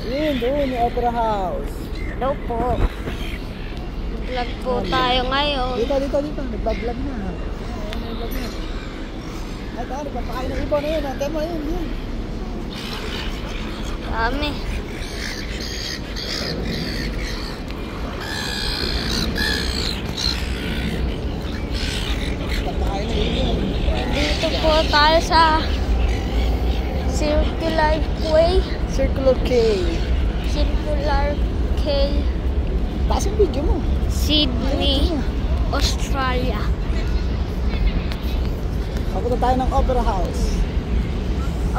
Yun, doon yung Opera House. Hello po. Vlog po tayo ngayon. Dito. Nag-vlog na. Nag-vlog na. Ay, tayo, nagpapakain ng ibon na yun. Antay mo, yun. Dami. Nagpapakain ng ibon. Dito po tayo sa Circular Quay. Circular K. Taas yung video mo. Sydney, Australia. Papunta tayo ng Opera House.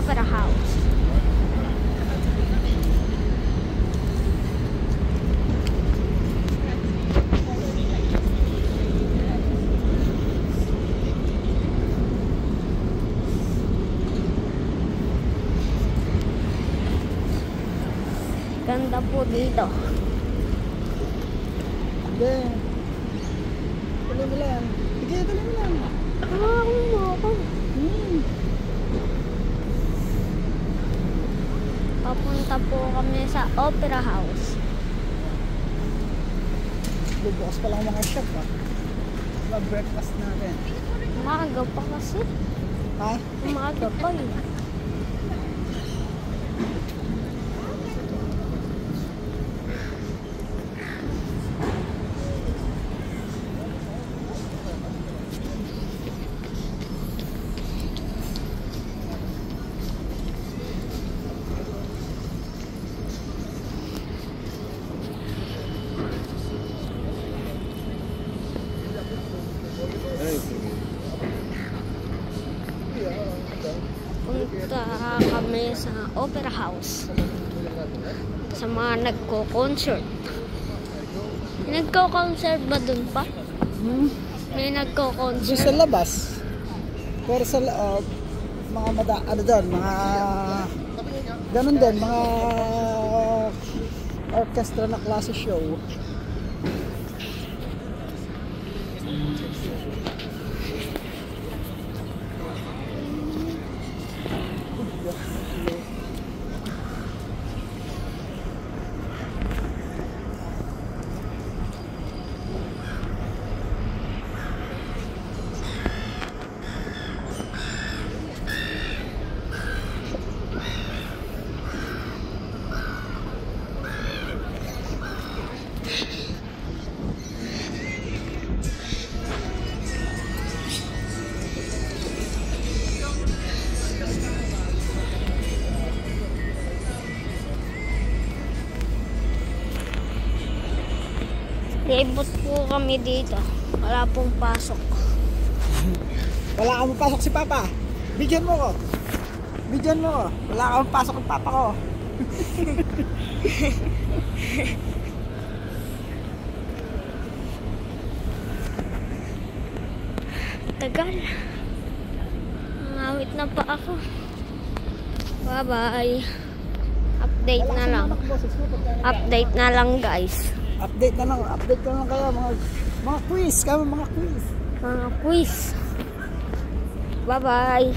Opera House. Ganda po dito. Hindi. Tuloy mo lang. Sige, tuloy mo lang. Ako. Papunta po kami sa Opera House. Bubukas pa lang mga shop ha. Mag-breakfast natin. Umaga pa kasi. Ha? Umaga pa eh. Punta kami sa Opera House sa mga nagko-concert. Nagko-concert ba dun pa? May Doon nagko-concert. sa labas. Pero sa loob, ano doon, mga ganun din, mga orchestra na klase show. Libot po kami dito. Wala pong pasok. Wala kang pasok si Papa. Bigyan mo ko. Wala kang pasok ng Papa ko. Tagal. Ngawit na pa ako. Bye-bye. Update na lang. Update na lang guys. Update na lang kayo mga quiz. Mga quiz. Mga quiz. Bye-bye.